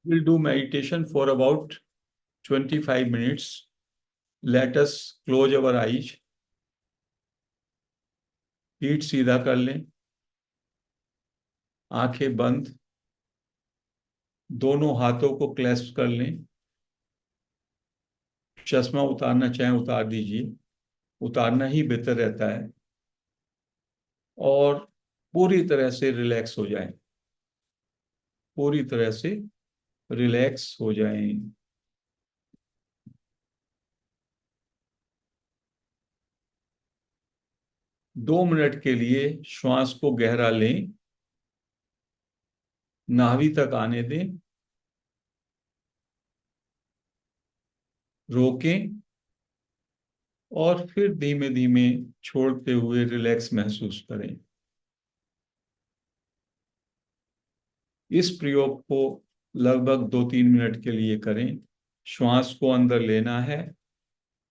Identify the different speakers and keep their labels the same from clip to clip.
Speaker 1: We'll do meditation for about 25 minutes. Let us close our eyes. पीठ सीधा कर लें, आंखें बंद, दोनों हाथों को क्लैस्प कर लें। चश्मा उतारना चाहें उतार दीजिए, उतारना ही बेहतर रहता है। और पूरी तरह से रिलैक्स हो जाएं, पूरी तरह से रिलैक्स हो जाएं। 2 मिनट के लिए श्वास को गहरा लें, नाभि तक आने दें, रोकें और फिर धीमे धीमे छोड़ते हुए रिलैक्स महसूस करें। इस प्रयोग को लगभग 2-3 मिनट के लिए करें। श्वास को अंदर लेना है,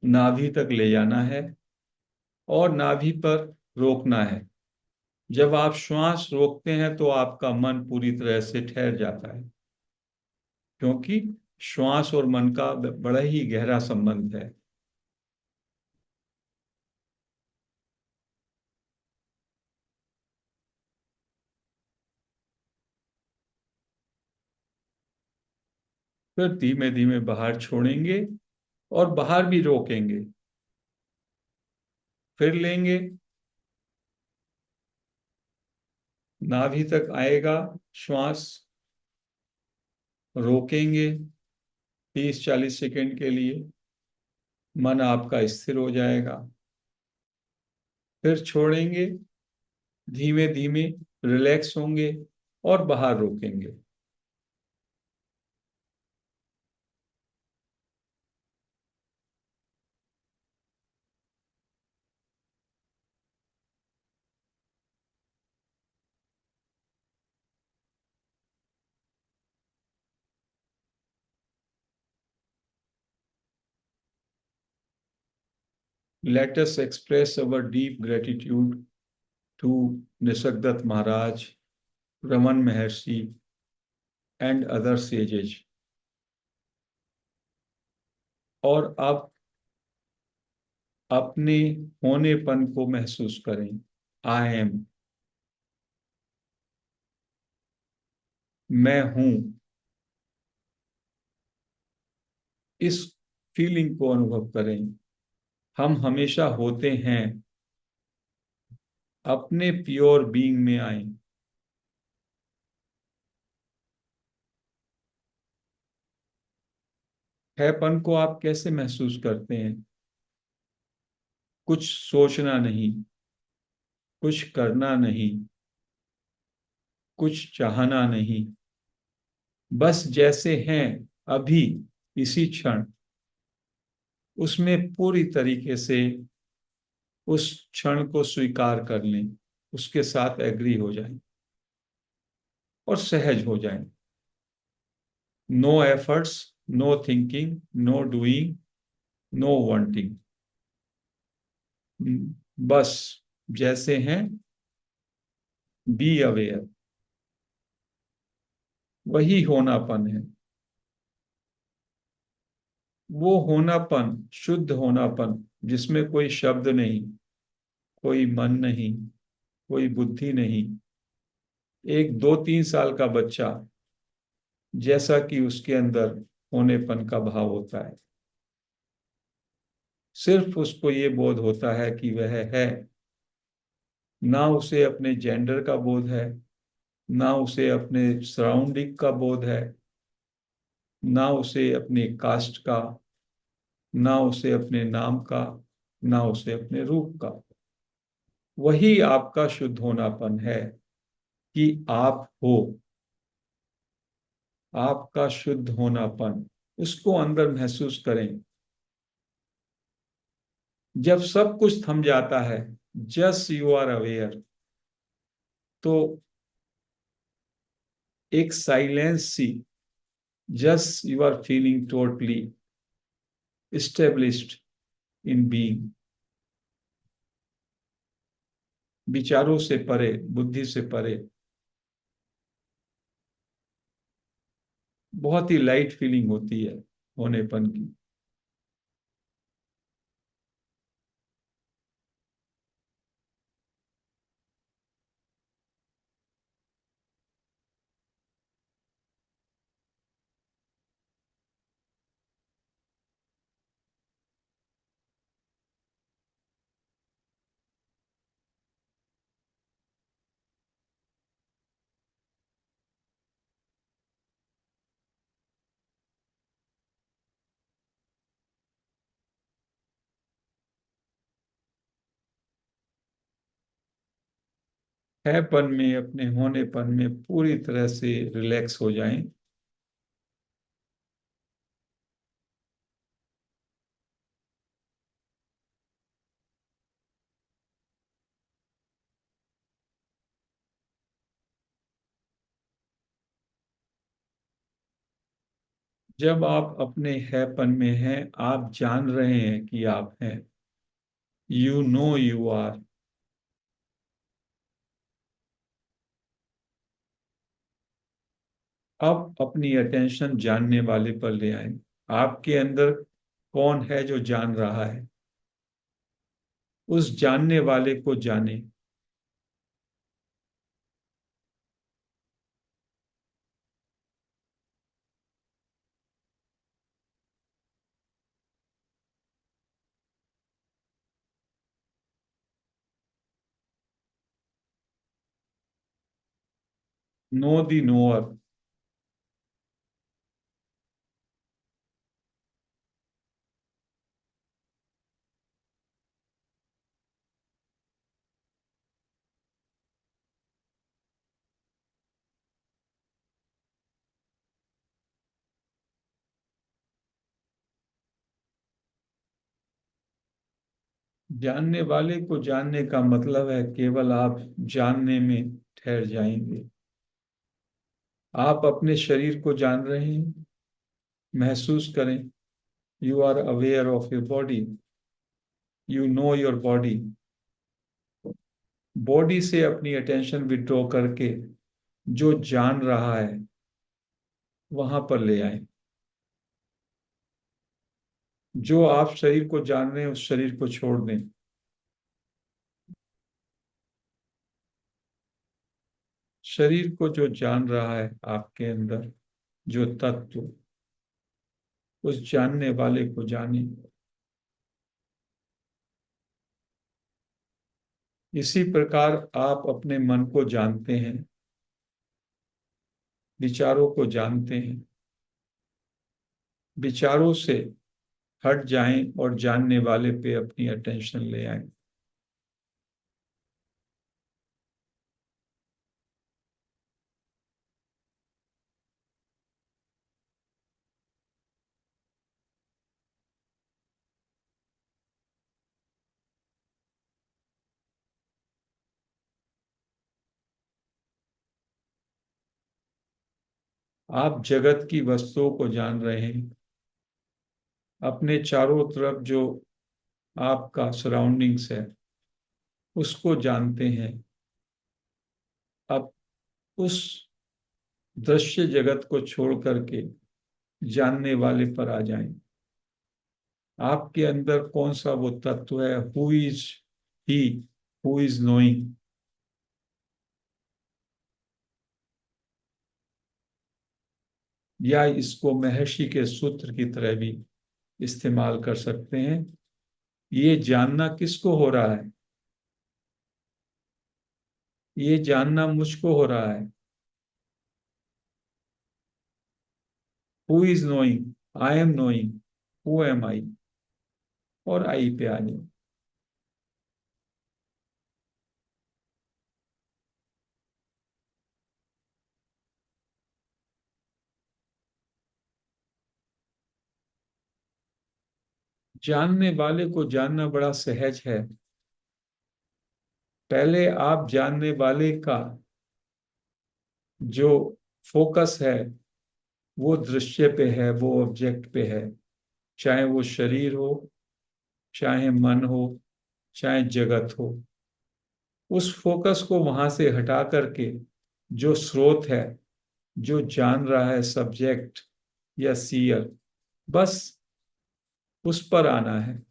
Speaker 1: नाभि तक ले जाना है और नाभि पर रोकना है। जब आप श्वास रोकते हैं तो आपका मन पूरी तरह से ठहर जाता है, क्योंकि श्वास और मन का बड़ा ही गहरा संबंध है। फिर धीमे धीमे बाहर छोड़ेंगे और बाहर भी रोकेंगे, फिर लेंगे, नाभि तक आएगा श्वास, रोकेंगे 30-40 सेकंड के लिए, मन आपका स्थिर हो जाएगा, फिर छोड़ेंगे, धीमे धीमे रिलैक्स होंगे और बाहर रोकेंगे। Let us express our deep gratitude to Nisargadatta Maharaj, Raman Maharshi, and other sages. और अब अपने होनेपन को महसूस करें। आई एम, मैं हूं, इस फीलिंग को अनुभव करें। हम हमेशा होते हैं, अपने प्योर बीइंग में आए। हैपन को आप कैसे महसूस करते हैं? कुछ सोचना नहीं, कुछ करना नहीं, कुछ चाहना नहीं, बस जैसे हैं अभी इसी क्षण, उसमें पूरी तरीके से उस क्षण को स्वीकार कर लें, उसके साथ एग्री हो जाएं और सहज हो जाएं। No efforts, no thinking, no doing, no wanting, बस जैसे हैं, बी अवेयर। वही होनापन है, वो होनापन, शुद्ध होनापन, जिसमें कोई शब्द नहीं, कोई मन नहीं, कोई बुद्धि नहीं। एक 2-3 साल का बच्चा जैसा कि उसके अंदर होनेपन का भाव होता है, सिर्फ उसको ये बोध होता है कि वह है। ना उसे अपने जेंडर का बोध है, ना उसे अपने सराउंडिंग का बोध है, ना उसे अपने कास्ट का, ना उसे अपने नाम का, ना उसे अपने रूप का। वही आपका शुद्ध होनापन है कि आप हो, आपका शुद्ध होनापन, उसको अंदर महसूस करें। जब सब कुछ थम जाता है, जस्ट यू आर अवेयर, तो एक साइलेंस सी, just you are feeling totally established in being. विचारों से परे, बुद्धि से परे, बहुत ही लाइट फीलिंग होती है होनेपन की। हैपन में, अपने होनेपन में पूरी तरह से रिलैक्स हो जाएं। जब आप अपने हैपन में हैं, आप जान रहे हैं कि आप हैं। You know you are. अब अपनी अटेंशन जानने वाले पर ले आए। आपके अंदर कौन है जो जान रहा है? उस जानने वाले को जाने। Know the knower. जानने वाले को जानने का मतलब है केवल आप जानने में ठहर जाएंगे। आप अपने शरीर को जान रहे हैं। महसूस करें। You are aware of your body. You know your body. Body से अपनी अटेंशन विड्रॉ करके जो जान रहा है वहां पर ले आए। जो आप शरीर को जान रहे हैं उस शरीर को छोड़ दें। शरीर को जो जान रहा है आपके अंदर, जो तत्व, उस जानने वाले को जाने। इसी प्रकार आप अपने मन को जानते हैं, विचारों को जानते हैं। विचारों से हट जाएं और जानने वाले पे अपनी अटेंशन ले आएं। आप जगत की वस्तुओं को जान रहे हैं। अपने चारों तरफ जो आपका सराउंडिंग्स है उसको जानते हैं। अब उस दृश्य जगत को छोड़ करके जानने वाले पर आ जाएं। आपके अंदर कौन सा वो तत्व है? Who is he who is knowing? या इसको महर्षि के सूत्र की तरह भी इस्तेमाल कर सकते हैं। ये जानना किसको हो रहा है? ये जानना मुझको हो रहा है। Who is knowing? I am knowing. Who am I? और आई पे आ जाओ। जानने वाले को जानना बड़ा सहज है। पहले आप जानने वाले का जो फोकस है वो दृश्य पे है, वो ऑब्जेक्ट पे है। चाहे वो शरीर हो, चाहे मन हो, चाहे जगत हो। उस फोकस को वहां से हटा करके जो स्रोत है, जो जान रहा है सब्जेक्ट, या सीयर, बस उस पर आना है।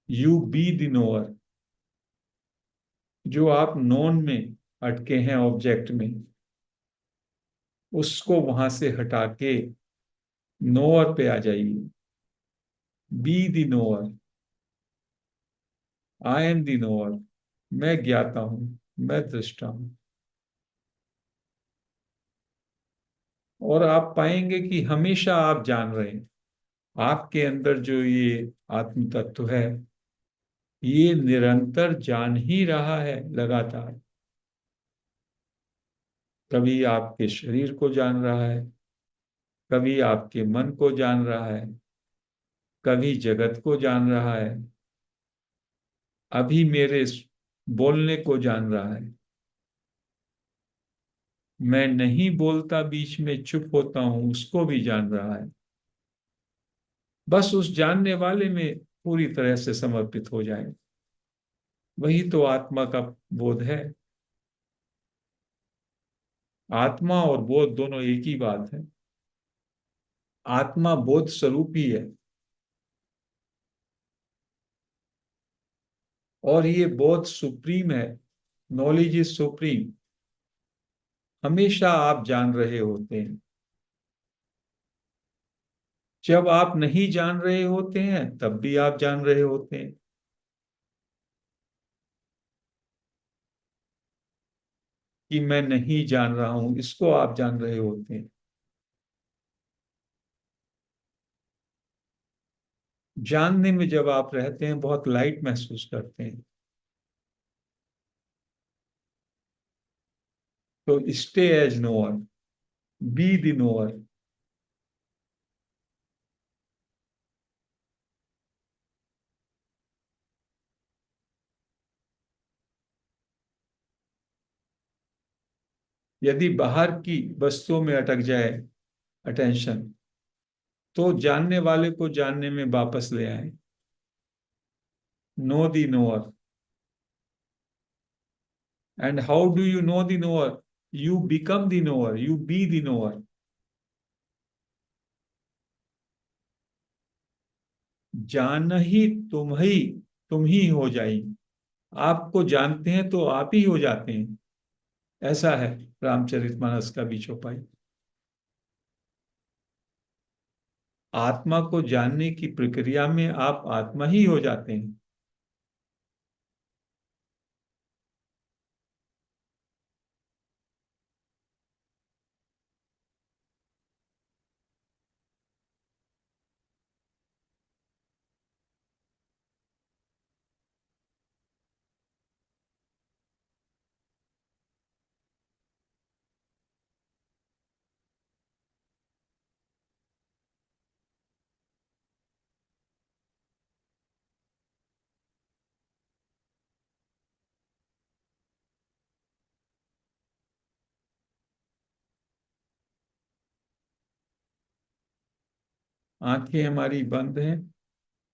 Speaker 1: You B the knower. जो आप नोन में अटके हैं ऑब्जेक्ट में, उसको वहां से हटा के नोअर पे आ जाइए। B the knower. I am the knower. मैं ज्ञाता हूं, मैं दृष्टा हूं। और आप पाएंगे कि हमेशा आप जान रहे हैं। आपके अंदर जो ये आत्म तत्व है, ये निरंतर जान ही रहा है, लगातार। कभी आपके शरीर को जान रहा है, कभी आपके मन को जान रहा है, कभी जगत को जान रहा है, अभी मेरे बोलने को जान रहा है। मैं नहीं बोलता, बीच में चुप होता हूं, उसको भी जान रहा है। बस उस जानने वाले में पूरी तरह से समर्पित हो जाए। वही तो आत्मा का बोध है। आत्मा और बोध दोनों एक ही बात है। आत्मा बोध स्वरूप ही है, और ये बोध सुप्रीम है। Knowledge is supreme. हमेशा आप जान रहे होते हैं। जब आप नहीं जान रहे होते हैं, तब भी आप जान रहे होते हैं। कि मैं नहीं जान रहा हूं, इसको आप जान रहे होते हैं। जानने में जब आप रहते हैं, बहुत लाइट महसूस करते हैं। तो stay as knower, be the knower. यदि बाहर की वस्तुओं में अटक जाए अटेंशन, तो जानने वाले को जानने में वापस ले आए। Know the knower. And how do you know the knower? You become the knower, you be the knower. जान ही तुम ही हो जाएगी। आपको जानते हैं तो आप ही हो जाते हैं। ऐसा है रामचरितमानस का भी चौपाई। आत्मा को जानने की प्रक्रिया में आप आत्मा ही हो जाते हैं। आंखें हमारी बंद हैं।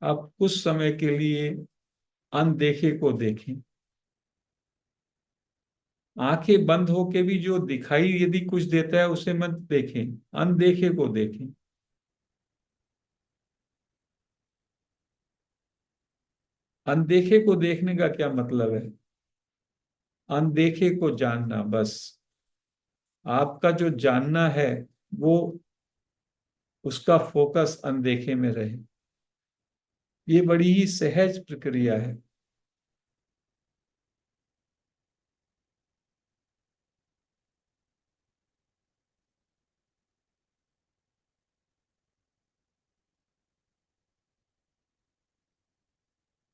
Speaker 1: अब कुछ समय के लिए अनदेखे को देखें। आंखें बंद होके भी जो दिखाई यदि कुछ देता है, उसे मत देखें, अनदेखे को देखें। अनदेखे को देखने का क्या मतलब है? अनदेखे को जानना, बस। आपका जो जानना है, वो उसका फोकस अनदेखे में रहे। ये बड़ी ही सहज प्रक्रिया है।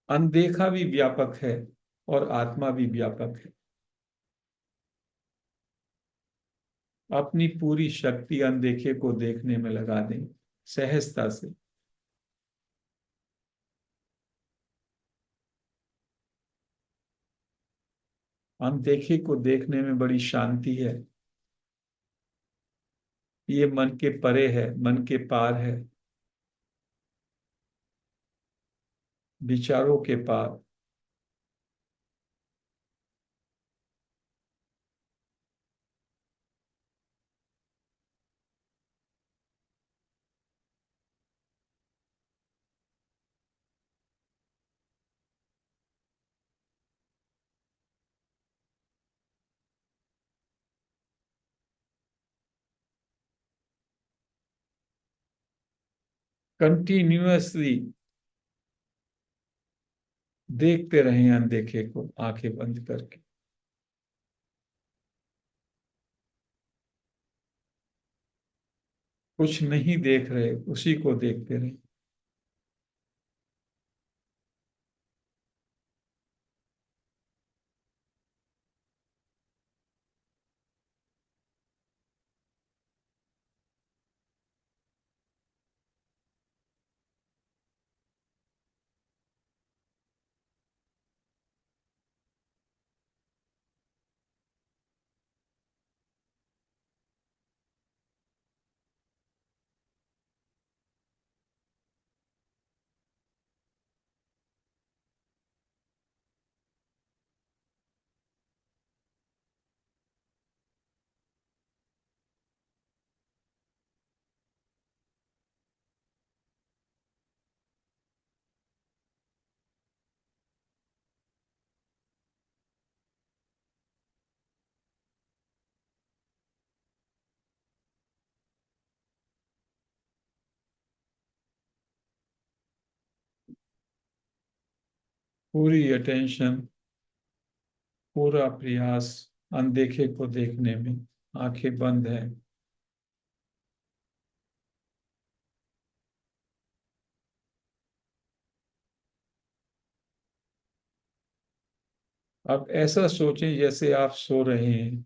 Speaker 1: अनदेखा भी व्यापक है और आत्मा भी व्यापक है। अपनी पूरी शक्ति अनदेखे को देखने में लगा दें, सहजता से। अनदेखे को देखने में बड़ी शांति है। ये मन के परे है, मन के पार है, विचारों के पार। कंटिन्यूअसली देखते रहें अनदेखे को आंखें बंद करके। कुछ नहीं देख रहे, उसी को देखते रहें। पूरी अटेंशन, पूरा प्रयास अनदेखे को देखने में। आंखें बंद है। अब ऐसा सोचें जैसे आप सो रहे हैं,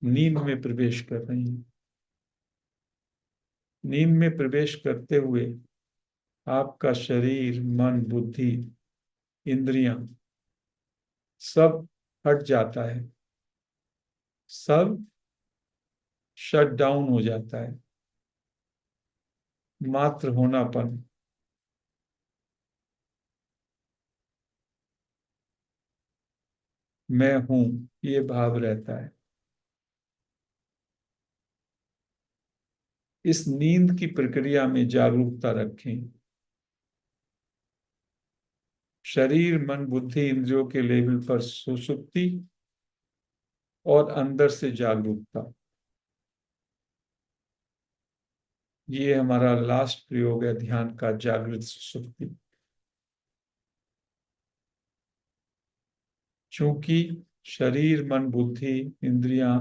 Speaker 1: नींद में प्रवेश कर रहे हैं। नींद में प्रवेश करते हुए आपका शरीर, मन, बुद्धि, इंद्रियां सब हट जाता है, सब शट डाउन हो जाता है। मात्र होनापन, मैं हूं, ये भाव रहता है। इस नींद की प्रक्रिया में जागरूकता रखें। शरीर, मन, बुद्धि, इंद्रियों के लेवल पर सुषुप्ति और अंदर से जागरूकता। ये हमारा लास्ट प्रयोग है ध्यान का, जागृत सुषुप्ति। चूंकि शरीर, मन, बुद्धि, इंद्रियां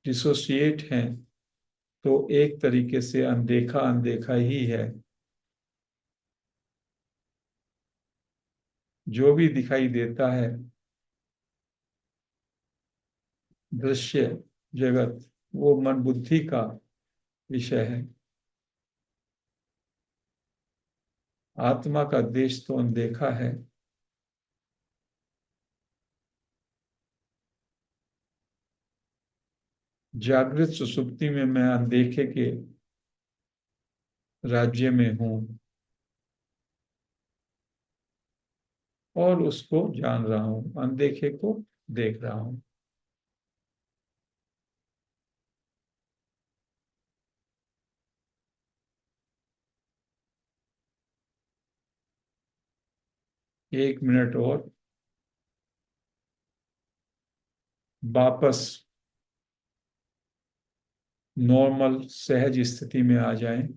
Speaker 1: डिसोसिएट हैं, तो एक तरीके से अनदेखा अनदेखा ही है। जो भी दिखाई देता है, दृश्य जगत, वो मन बुद्धि का विषय है। आत्मा का देश तो अनदेखा है। जागृत सुसुप्ति में मैं अनदेखे के राज्य में हूं और उसको जान रहा हूं, अनदेखे को देख रहा हूं। एक मिनट और, वापस नॉर्मल सहज स्थिति में आ जाएं।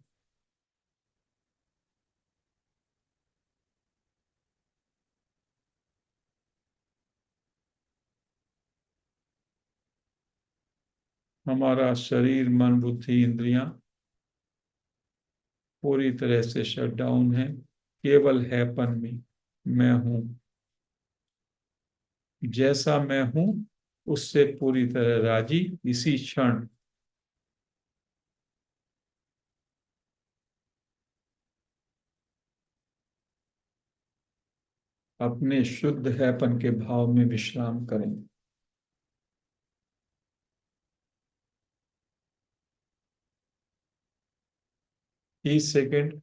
Speaker 1: हमारा शरीर, मन, बुद्धि, इंद्रियां पूरी तरह से शट डाउन है। केवल हैपन में मैं हूं, जैसा मैं हूं उससे पूरी तरह राजी इसी क्षण। अपने शुद्ध हैपन के भाव में विश्राम करें। 30 सेकेंड।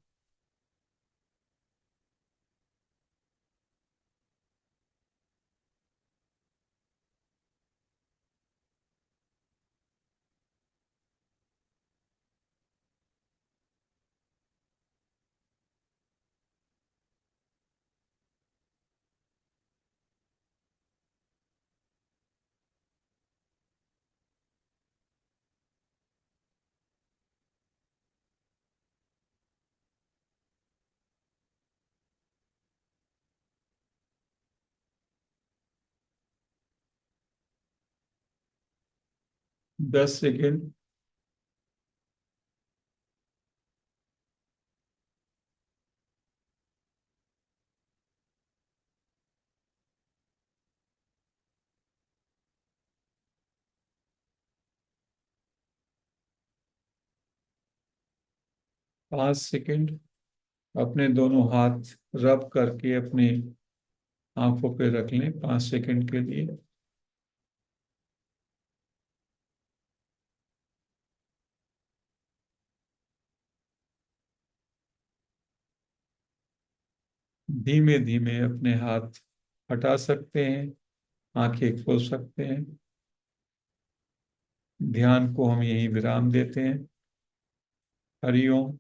Speaker 1: 10 सेकेंड। 5 सेकेंड। अपने दोनों हाथ रब करके अपनी आंखों पे रख लें 5 सेकेंड के लिए। धीमे धीमे अपने हाथ हटा सकते हैं, आंखें खोल सकते हैं। ध्यान को हम यहीं विराम देते हैं। हरि ओम।